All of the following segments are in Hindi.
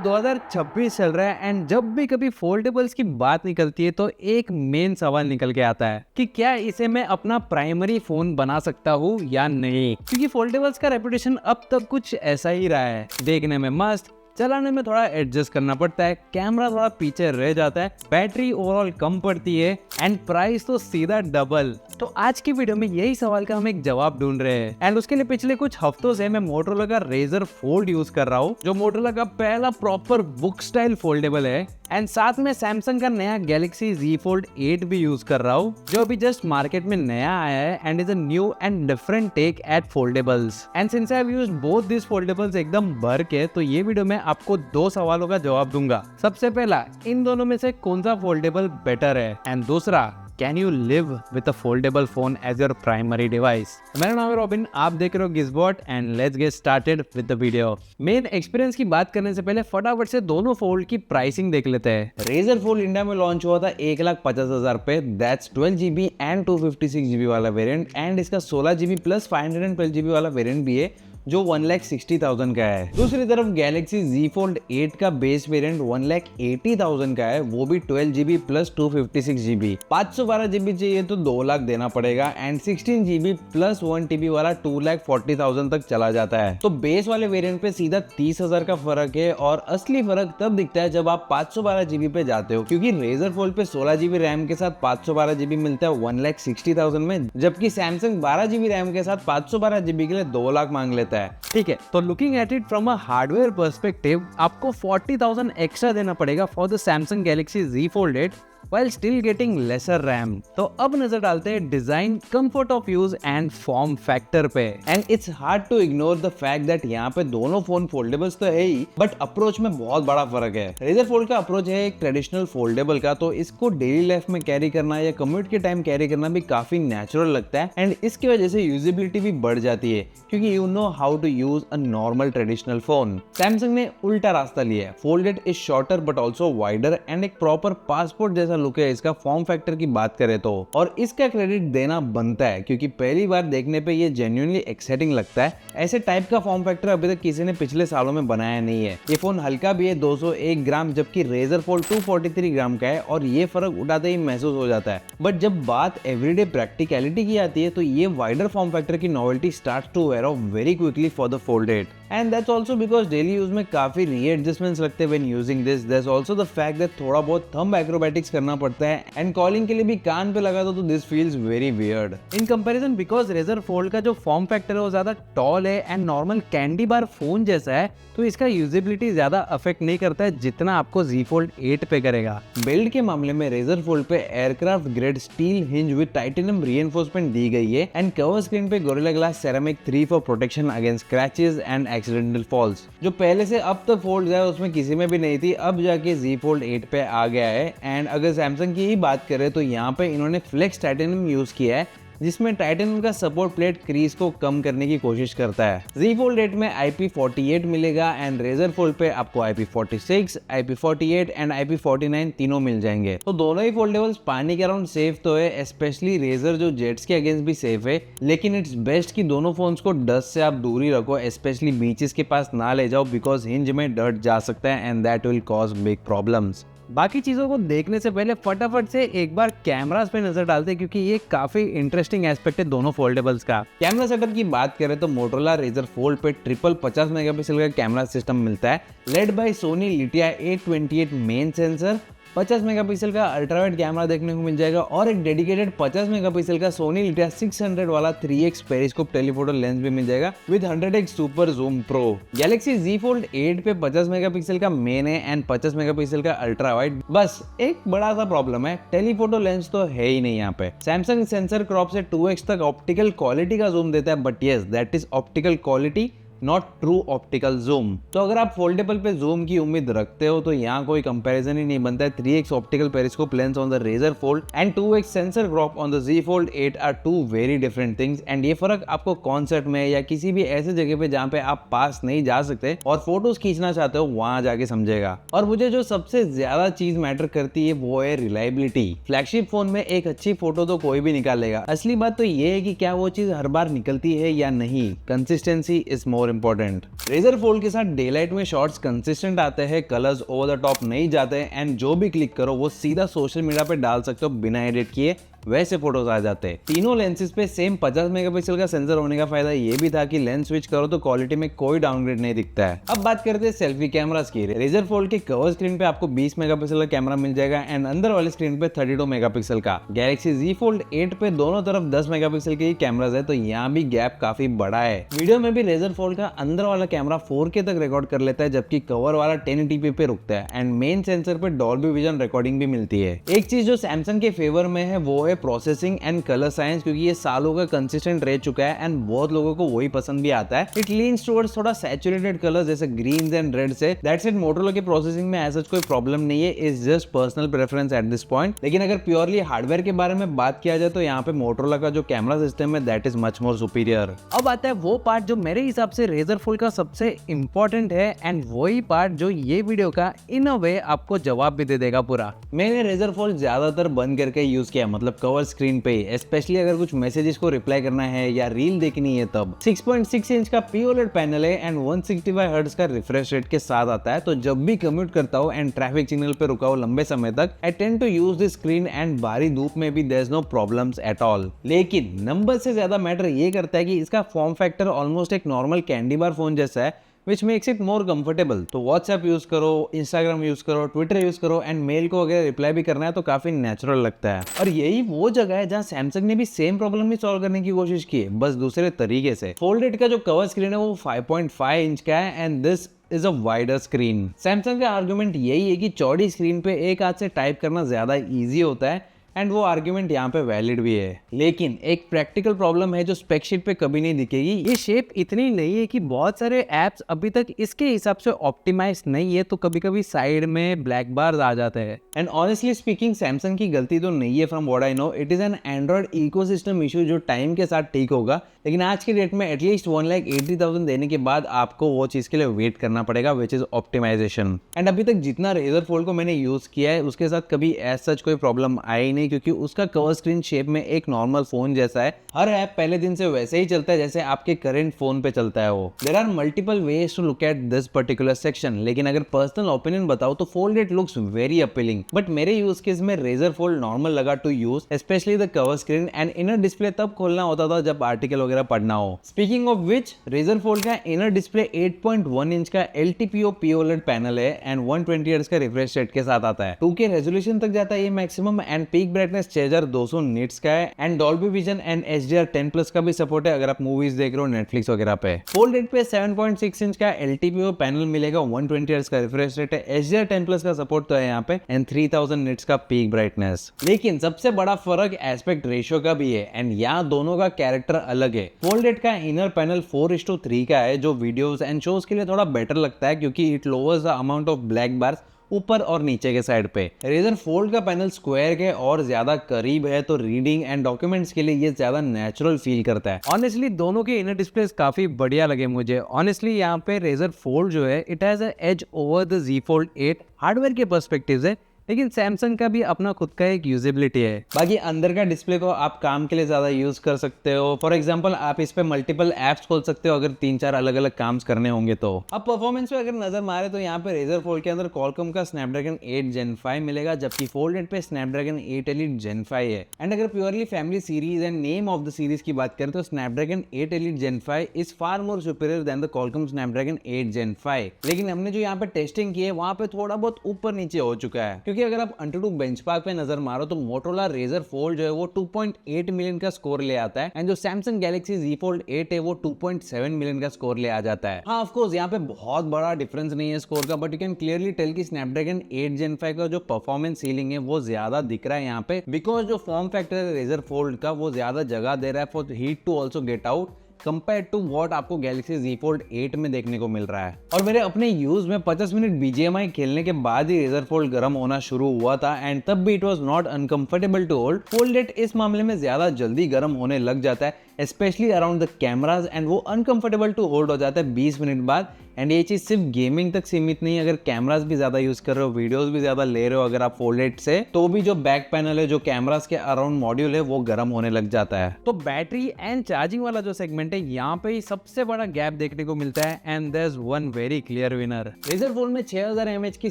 2026 चल रहा है एंड जब भी कभी फोल्डेबल्स की बात निकलती है तो एक मेन सवाल निकल के आता है कि क्या इसे मैं अपना प्राइमरी फोन बना सकता हूँ या नहीं, क्योंकि फोल्डेबल्स का रेपुटेशन अब तक कुछ ऐसा ही रहा है। देखने में मस्त, चलाने में थोड़ा एडजस्ट करना पड़ता है, कैमरा थोड़ा पीछे रह जाता है, बैटरी ओवरऑल कम पड़ती है एंड प्राइस तो सीधा डबल। तो आज की वीडियो में यही सवाल का हम एक जवाब ढूंढ रहे हैं एंड उसके लिए पिछले कुछ हफ्तों से मैं मोटोरोला का Razr Fold यूज कर रहा हूँ, जो मोटोरोला का पहला प्रॉपर बुक स्टाइल फोल्डेबल है एंड साथ में सैमसंग का नया Galaxy Z Fold 8 भी यूज कर रहा हूँ, जो अभी जस्ट मार्केट में नया आया है and is a new and different take at foldables. And since I have used both this foldables एकदम भर के, तो ये वीडियो में आपको दो सवालों का जवाब दूंगा। सबसे पहला, इन दोनों में से कौन सा फोल्डेबल बेटर है, एंड दूसरा, can you live with a foldable phone as your primary device. मेरा नाम है रॉबिन, आप देख रहे हो Gizbot and let's get started with the video. Main experience की बात करने से पहले फटाफट से दोनों फोल्ड की प्राइसिंग देख लेते हैं। Razr Fold इंडिया में लॉन्च हुआ था 1,50,000 पे, दैट्स 12GB एंड 256GB वाला वेरिएंट एंड इसका 16GB प्लस 512GB वाला वेरिएंट भी है जो 1,60,000 का है। दूसरी तरफ Galaxy Z Fold 8 का बेस वेरिएंट 1,80,000 का है, वो भी 12GB प्लस 256GB। 512GB चाहिए तो 2 लाख देना पड़ेगा एंड 16GB प्लस 1TB वाला 2,40,000 तक चला जाता है। तो बेस वाले वेरिएंट पे सीधा 30,000 का फर्क है और असली फर्क तब दिखता है जब आप 512GB पे जाते हो, क्योंकि Razr Fold पे 16GB रैम के साथ 512GB मिलता है 1,60,000 में, जबकि Samsung 12GB रैम के साथ 512GB के लिए 2 लाख मांग लेता है। ठीक है, तो looking at it from a hardware perspective, आपको 40,000 एक्स्ट्रा देना पड़ेगा for the Samsung Galaxy Z Fold 8 while still getting lesser RAM। तो अब नजर डालते हैं design, comfort of use and form factor पे। And it's hard to ignore the fact that यहाँ पे दोनों फोन फोल्डेबल्स तो है ही, बट अप्रोच में बहुत बड़ा फर्क है। Razr Fold का अप्रोच है एक ट्रेडिशनल फोल्डेबल का, तो इसको डेली लाइफ में कैरी करना या कम्यूट के टाइम कैरी करना भी काफी नेचुरल लगता है एंड इसकी वजह से यूजेबिलिटी भी बढ़ जाती है, क्योंकि you know how to use a normal traditional phone. Samsung ने उल्टा रास्ता लिया है, folded is shorter but also wider and एक प्रॉपर पासपोर्ट जैसा लुक है इसका फॉर्म फैक्टर की बात करें तो, और इसका क्रेडिट देना बनता है क्योंकि पहली बार देखने पे ये जेन्युइनली एक्साइटिंग लगता है। ऐसे टाइप का फॉर्म फैक्टर अभी तक किसी ने पिछले सालों में बनाया नहीं है। ये फोन हल्का भी है, 201 ग्राम, जबकि Razr Fold 243 ग्राम का है और ये फर्क उठाते ही महसूस हो जाता है। बट जब बात एवरीडे प्रैक्टिकलिटी की आती है तो ये वाइडर फॉर्म फैक्टर की novelty starts to wear off very quickly for the Fold 8 and that's also because daily use में काफी रीएडजस्टमेंट्स लगते हैं when using this. There's also the fact that थोड़ा बहुत थंब एक्रोबैटिक्स करना पड़ता है एंड कॉलिंग के लिए भी कान पे लगा दो तो this feels very weird in comparison, because Razr Fold का जो फॉर्म फैक्टर है वो ज्यादा टॉल है and normal candy bar phone जैसा है, तो इसका यूजेबिलिटी ज्यादा अफेक्ट नहीं करता है जितना आपको Z Fold 8 पे करेगा। बिल्ड के मामले में Razr Fold पे aircraft grade steel hinge with titanium reinforcement दी गई है एंड कवर स्क्रीन पे gorilla glass ceramic 3 for protection against scratches and accidental falls, जो पहले से अब तक फोल्ड है उसमें किसी में भी नहीं थी, अब जाके Z Fold 8 पे आ गया है। एंड अगर सैमसंग की ही बात करें तो यहाँ पे इन्होंने फ्लेक्स टाइटेनियम यूज किया है, जिसमें टाइटेनियम का सपोर्ट प्लेट क्रीज को कम करने की कोशिश करता है। Z Fold 8 में IP48 मिलेगा एंड Razr Fold पे आपको IP46, IP48 एंड IP49 तीनों मिल जाएंगे। तो दोनों ही फोल्डेबल्स पानी के अराउंड सेफ तो है, स्पेशली Razr जो जेट्स के अगेंस्ट भी सेफ है, लेकिन इट्स बेस्ट कि दोनों फोन्स को डस्ट से आप दूरी रखो, स्पेशली बीचेस के पास ना ले जाओ, बिकॉज हिंज में डर्ट जा सकता है and that will cause big problems. बाकी चीज़ों को देखने से पहले फटाफट से एक बार कैमरास पे नजर डालते हैं, क्योंकि ये काफी इंटरेस्टिंग एस्पेक्ट है दोनों फोल्डेबल्स का। कैमरा सेटअप की बात करें तो मोटोरोला Razr Fold पे ट्रिपल 50 मेगापिक्सल का कैमरा सिस्टम मिलता है, led by Sony Lytia 828 main sensor, 50 megapixel का अल्ट्रावाइड कैमरा देखने को मिल जाएगा और एक डेडिकेटेड 50 मेगापिक्सल का सोनी लिटिया 600 वाला 3x पेरिस्कोप टेलीफोटो लेंस भी मिल जाएगा with 100x super zoom pro. Galaxy Z Fold 8 पे 50 मेगापिक्सल का मेन है एंड 50 मेगापिक्सल का अल्ट्रावाइड। बस एक बड़ा सा प्रॉब्लम है, टेलीफोटो लेंस तो है ही नहीं यहाँ पे। सैमसंग सेंसर क्रॉप से 2x तक ऑप्टिकल क्वालिटी का जूम देता है, but yes that is optical quality, not true optical zoom. तो अगर आप फोल्डेबल पे जूम की उम्मीद रखते हो तो यहाँ कोई कंपैरिजन ही नहीं बनता है। 3x optical periscope lens on the Razr Fold and 2x sensor crop on the Z Fold 8 are two very different things and ये फर्क आपको कॉन्सर्ट में या किसी भी ऐसे जगह पे जहाँ पे आप पास नहीं जा सकते और फोटोज खींचना चाहते हो वहां जाके समझेगा। और मुझे जो सबसे ज्यादा चीज मैटर करती है वो है रिलायबिलिटी। फ्लैगशिप फोन में एक अच्छी फोटो तो कोई भी निकाल लेगा, असली बात तो ये है कि क्या वो चीज हर बार निकलती है या नहीं। Consistency is more more important. Razr fold के साथ डे लाइट में शॉट्स कंसिस्टेंट आते हैं, कलर्स ओवर द टॉप नहीं जाते एंड जो भी क्लिक करो वो सीधा सोशल मीडिया पे डाल सकते हो बिना एडिट किए, वैसे फोटोज आ जाते हैं। तीनों लेंसेज पे सेम 50 मेगापिक्सल का सेंसर होने का फायदा ये भी था कि लेंस स्विच करो तो क्वालिटी में कोई डाउनग्रेड नहीं दिखता है। अब बात करते हैं सेल्फी कैमरास की। रेजर फोल्ड के कवर स्क्रीन पे आपको 20 मेगापिक्सल का कैमरा मिल जाएगा एंड अंदर वाले स्क्रीन पे 32 मेगापिक्सल का। गैलेक्सी Z Fold 8 पे दोनों तरफ 10 मेगापिक्सल के ही कैमरास है, तो यहाँ भी गैप काफी बड़ा है। वीडियो में भी रेजर फोल्ड का अंदर वाला कैमरा 4K तक रिकॉर्ड कर लेता है, जबकि कवर वाला 1080p पे रुकता है एंड मेन सेंसर पे डॉल्बी विजन रिकॉर्डिंग भी मिलती है। एक चीज जो सैमसंग के फेवर में है वो है प्रोसेसिंग एंड कलर साइंस, क्योंकि ये सालों का कंसिस्टेंट रह चुका है एंड बहुत लोगों को वही पसंद भी आता है। इट लीन्स टुवर्ड्स थोड़ा सैचुरेटेड कलर जैसे ग्रीन्स एंड रेड से। दैट्स इट, मोटोरोला की प्रोसेसिंग में ऐसा कोई प्रॉब्लम नहीं है, it's just personal preference at this point. लेकिन अगर प्योरली हार्डवेयर के बारे में बात किया जाए तो यहाँ पे मोटोरोला का जो कैमरा सिस्टम है that is much more superior. अब आता है वो पार्ट जो मेरे हिसाब से रेजर फोल्ड का सबसे इंपॉर्टेंट है एंड वही पार्ट जो ये वीडियो का इन अ वे आपको जवाब भी दे देगा पूरा। मैंने रेजर फोल्ड ज्यादातर बंद करके यूज किया, मतलब कवर स्क्रीन पे, स्पेशली अगर कुछ मैसेजेस को रिप्लाई करना है या रील देखनी है तब। 6.6 इंच का POLED पैनल है एंड 165 हर्ट्ज का रिफ्रेश रेट के साथ आता है, तो जब भी कम्यूट करता हूँ एंड ट्रैफिक सिग्नल पे रुका हूँ लंबे समय तक, I tend to use this screen and बारी धूप में भी there is no problems at all. लेकिन नंबर से ज्यादा मैटर ये करता है कि इसका फॉर्म फैक्टर ऑलमोस्ट एक नॉर्मल कैंडी बार फोन जैसा है, which makes it more comfortable। तो WhatsApp यूज करो, Instagram यूज करो, Twitter यूज करो एंड मेल को अगर रिप्लाई भी करना है तो काफी नेचुरल लगता है। और यही वो जगह है जहां सैमसंग ने भी सेम प्रॉब्लम ही सॉल्व करने की कोशिश की है, बस दूसरे तरीके से। फोल्डेड का जो कवर स्क्रीन है वो 5.5 इंच का है and this is a wider screen. Samsung का आर्गुमेंट यही है कि चौड़ी स्क्रीन पे एक हाथ से टाइप करना ज्यादा ईजी होता है एंड वो आर्ग्यूमेंट यहाँ पे वैलिड भी है। लेकिन एक प्रैक्टिकल प्रॉब्लम है जो स्पेक शीट पे कभी नहीं दिखेगी। ये शेप इतनी नहीं है कि बहुत सारे एप्स अभी तक इसके हिसाब से ऑप्टिमाइज नहीं है, तो कभी कभी साइड में ब्लैक बार्स आ जाते हैं। एंड ऑनेस्टली स्पीकिंग सैमसंग की गलती तो नहीं है from what I know, it is an Android ecosystem issue जो टाइम के साथ ठीक होगा। लेकिन आज की डेट में एटलीस्ट 1,80,000 देने के बाद आपको वो चीज के लिए वेट करना पड़ेगा, विच इज ऑप्टिमाइजेशन। एंड अभी तक जितना रेजर फोल्ड को मैंने यूज किया है उसके साथ कभी एज सच कोई प्रॉब्लम आई नहीं, क्योंकि उसका कवर स्क्रीन शेप में एक नॉर्मल फोन जैसा है। हर ऐप पहले दिन से वैसे ही चलता है जैसे आपके करंट फोन पे चलता है वो। There are multiple ways to look at this particular section, लेकिन अगर पर्सनल ओपिनियन बताओ तो folded looks very appealing, but मेरे यूज केस में रेजर फोल्ड नॉर्मल लगा to use, especially the cover screen and inner display तब खोलना होता था जब आर्टिकल वगैरह पढ़ना हो। Speaking of which, Razr fold का इनर डिस्प्ले 8.1 इंच का LTPO POLED पैनल है एंड 120 हर्ट्ज का रिफ्रेश रेट के साथ आता है। 2K रेजोल्यूशन तक जाता है ये maximum and peak brightness 6200 nits का है and Dolby vision and HDR10+ का भी सपोर्ट है अगर आप मूवीज देख रहे हो नेटफ्लिक्स वगैरह पे। फोल्डेड पे 7.6 इंच का LTPO पैनल मिलेगा, 120 हर्ट्ज का रिफ्रेश रेट है, HDR10+ का सपोर्ट तो है यहाँ पे एंड 3000 निट्स का पीक ब्राइटनेस। लेकिन सबसे बड़ा फर्क एस्पेक्ट रेशियो का भी है एंड यहाँ दोनों का कैरेक्टर अलग है। फोल्डेड का इनर पैनल 4:3 का है जो वीडियोस एंड शोज के लिए थोड़ा बेटर लगता है, क्योंकि it lowers the amount of black bars ऊपर और नीचे के साइड पे। रेजर फोल्ड का पैनल स्क्वायर के और ज्यादा करीब है, तो रीडिंग एंड डॉक्यूमेंट्स के लिए ये ज्यादा नेचुरल फील करता है। ऑनेस्टली दोनों के इनर डिस्प्लेस काफी बढ़िया लगे मुझे। ऑनेस्टली यहाँ पे रेजर फोल्ड जो है it has edge over the Z Fold 8 hardware के पर्सपेक्टिव से, लेकिन सैमसंग का भी अपना खुद का एक यूजेबिलिटी है। बाकी अंदर का डिस्प्ले को आप काम के लिए ज्यादा यूज कर सकते हो। फॉर एग्जांपल आप इस पे मल्टीपल एप्स खोल सकते हो अगर 3-4 अलग अलग काम करने होंगे तो। अब परफॉर्मेंस पे अगर नजर मारे तो यहाँ पे रेजर फोल्ड के अंदर Qualcomm का Snapdragon 8 Gen 5 मिलेगा, जबकि फोल्डेड पे Snapdragon 8 Elite Gen 5 है। एंड अगर purely family series and name of the series की बात करें तो Snapdragon 8 Elite Gen 5 is far more superior than the Qualcomm Snapdragon 8 Gen 5। लेकिन हमने जो यहाँ पे टेस्टिंग की है वहां पे थोड़ा बहुत ऊपर नीचे हो चुका है, क्योंकि अगर आप AnTuTu बेंचमार्क पे नजर मारो तो मोटोरोला रेजर फोल्ड जो है वो 2.8 मिलियन का स्कोर ले आता है एंड जो सैमसंग गैलेक्सी Z Fold 8 है वो 2.7 मिलियन का स्कोर ले आ जाता है। हाँ ऑफ कोर्स यहाँ पे बहुत बड़ा डिफरेंस नहीं है स्कोर का, but you can clearly tell कि Snapdragon 8 Gen 5 का जो परफॉर्मेंस सीलिंग है वो ज्यादा दिख रहा है यहाँ पे, बिकॉज जो फॉर्म फैक्टर है रेजर फोल्ड का वो ज्यादा जगह दे रहा है for heat to also get out compare to what आपको गैलेक्सी Z Fold 8 में देखने को मिल रहा है। और मेरे अपने यूज में 50 मिनट BGMI खेलने के बाद ही रेजर फोल्ड गर्म होना शुरू हुआ था एंड तब भी it was not uncomfortable to hold. Fold 8 इस मामले में ज्यादा जल्दी गर्म होने लग जाता है, specially around the cameras, and वो अनकंफर्टेबल टू होल्ड हो जाता है 20 मिनट बाद। एंड ये चीज़ सिर्फ गेमिंग तक सीमित नहीं है, अगर कैमरास भी ज़्यादा यूज़ कर रहे हो, वीडियोस भी ज़्यादा ले रहे हो अगर आप फोल्डेड से, तो भी जो बैक पैनल है, जो कैमरास के अराउंड मॉड्यूल है, वो गर्म होने लग जाता है। तो बैटरी एंड चार्जिंग वाला जो सेगमेंट है, यहाँ पे ही सबसे बड़ा गैप देखने को मिलता है। And there is one very clear winner. Razer Fold में 6000 mAh की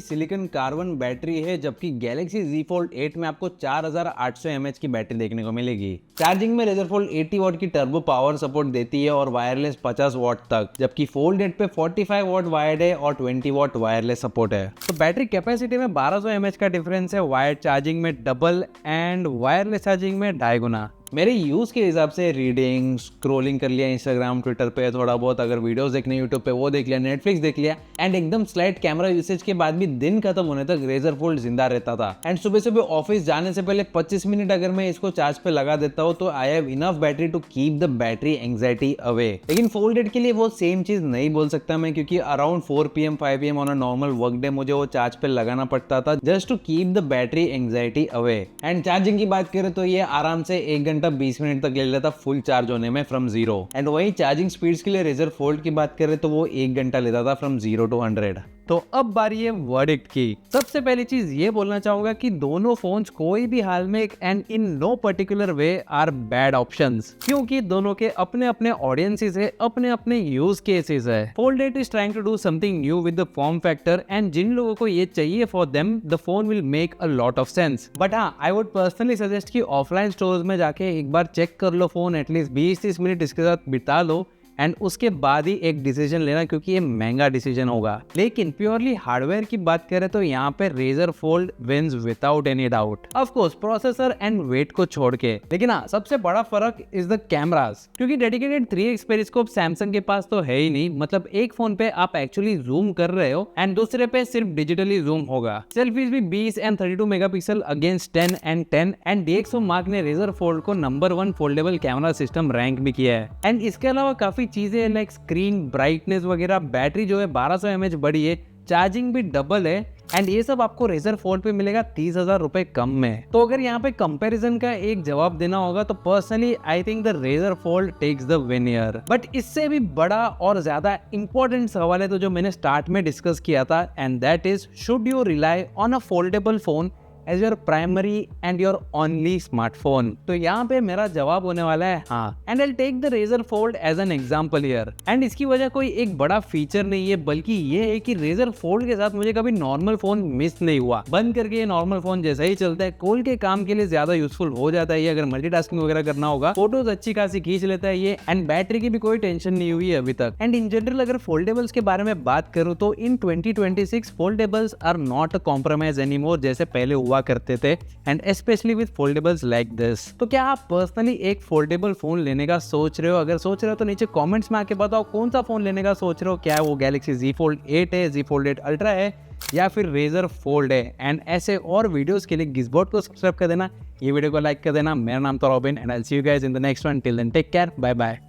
सिलिकॉन कार्बन बैटरी है, जबकि Galaxy Z Fold 8 में आपको 4800 mAh की बैटरी देखने को मिलेगी। चार्जिंग में Razer Fold 80 वॉट की टर्बो पावर सपोर्ट देती है और वायरलेस 50 वॉट तक, जबकि Fold 8 पे 45 वॉट वायर्ड है और 20 वॉट वायरलेस सपोर्ट है। तो बैटरी कैपेसिटी में 1200 mAh का डिफरेंस है, वायर्ड चार्जिंग में डबल एंड वायरलेस चार्जिंग में 2.5 गुना। मेरे यूज़ के हिसाब से रीडिंग, स्क्रॉलिंग कर लिया इंस्टाग्राम, ट्विटर पे थोड़ा बहुत, अगर वीडियोस देखने यूट्यूब पे वो देख लिया, नेटफ्लिक्स देख लिया, एंड एकदम स्लाइट कैमरा यूसेज के बाद भी दिन खत्म होने तक Razer Fold जिंदा रहता था। एंड सुबह सुबह ऑफिस जाने से पहले 25 मिनट अगर मैं इसको चार्ज पे लगा देता हूँ तो I have enough battery to keep the battery anxiety away. लेकिन Fold 8 के लिए वो सेम चीज नहीं बोल सकता मैं, क्योंकि around 4 PM 5 PM on a normal work day मुझे वो चार्ज पे लगाना पड़ता था just to keep the battery anxiety away. And charging की बात करें तो ये आराम से 1 घंटा 20 मिनट तक ले लेता फुल चार्ज होने में फ्रॉम 0। एंड वही चार्जिंग स्पीड्स के लिए Razer Fold की बात करें तो वो 1 घंटा लेता था फ्रॉम 0 to 100। तो अब बारी है वर्डिक्ट की। सबसे पहली चीज ये बोलना चाहूंगा कि दोनों फोन्स कोई भी हाल में and in no particular way are bad options, क्योंकि दोनों के अपने अपने ऑडियंसेस है, अपने अपने यूज केसेस है। Fold 8 is trying to do something new with the form factor, and जिन लोगों को ये चाहिए for them the phone will make a lot of sense. But हाँ, आई वुड पर्सनली सजेस्ट कि ऑफलाइन स्टोर्स में जाके एक बार चेक कर लो फोन, एटलीस्ट 20-30 मिनट इसके साथ बिता लो एंड उसके बाद ही एक डिसीजन लेना, क्योंकि ये महंगा डिसीजन होगा। लेकिन प्योरली हार्डवेयर की बात करें तो यहाँ पे Razer Fold wins without any doubt, of course processor and weight को छोड़ के। लेकिन हाँ, सबसे बड़ा फर्क इज द कैमरास, क्योंकि डेडिकेटेड 3x पेरिस्कोप सैमसंग के पास तो है ही नहीं। मतलब एक फोन पे आप एक्चुअली जूम कर रहे हो एंड दूसरे पे सिर्फ डिजिटली जूम होगा। सेल्फीज भी 20 and 32 megapixel against 10 and 10, and DxOMark ने Razer Fold को number 1 foldable camera system rank भी किया है। एंड इसके अलावा काफी चीजें लाइक स्क्रीन ब्राइटनेस वगैरह, बैटरी जो है 1200 mAh बड़ी है, चार्जिंग भी डबल है, एंड ये सब आपको Razer Fold पे मिलेगा 30,000 रुपए कम में। तो अगर यहाँ पे कंपैरिजन का एक जवाब देना होगा तो personally I think the Razer Fold takes the win here. But इससे भी बड़ा और ज्यादा इंपॉर्टेंट सवाल है तो जो मैंने स्टार्ट में डिस्कस किया था, and that is should you rely on a foldable phone as your primary and your only smartphone. तो यहाँ पे मेरा जवाब होने वाला है हाँ, and I take the Razer Fold as an example here. And इसकी वजह कोई एक बड़ा फीचर नहीं है, बल्कि ये है कि Razer Fold के साथ मुझे कभी नॉर्मल फोन मिस नहीं हुआ। बंद करके ये नॉर्मल फोन जैसा ही चलता है, खोल के काम के लिए ज्यादा यूजफुल हो जाता है ये, अगर मल्टीटास्किंग वगैरह करना होगा। फोटोज अच्छी खासी खींच लेता है ये, एंड बैटरी की भी कोई टेंशन नहीं हुई है अभी तक। एंड इन जनरल अगर फोल्डेबल्स के बारे में बात करूँ तो in 2026 foldables are not a compromise anymore जैसे पहले हुआ करते थे, and especially with foldables like this. तो क्या आप पर्सनली एक फोल्डेबल फोन लेने का सोच रहे हो? अगर सोच रहे हो तो नीचे कमेंट्स में आके बताओ कौन सा फोन लेने का सोच रहे हो। क्या वो Galaxy Z Fold 8 है, Z Fold 8 Ultra है, या फिर Razer Fold है? एंड ऐसे और वीडियोस के लिए गिज़बॉट को सब्सक्राइब कर देना, ये वीडियो को लाइक कर देना। मेरा नाम तो Robin, and I will see you guys in the next one. Till then take care, bye bye.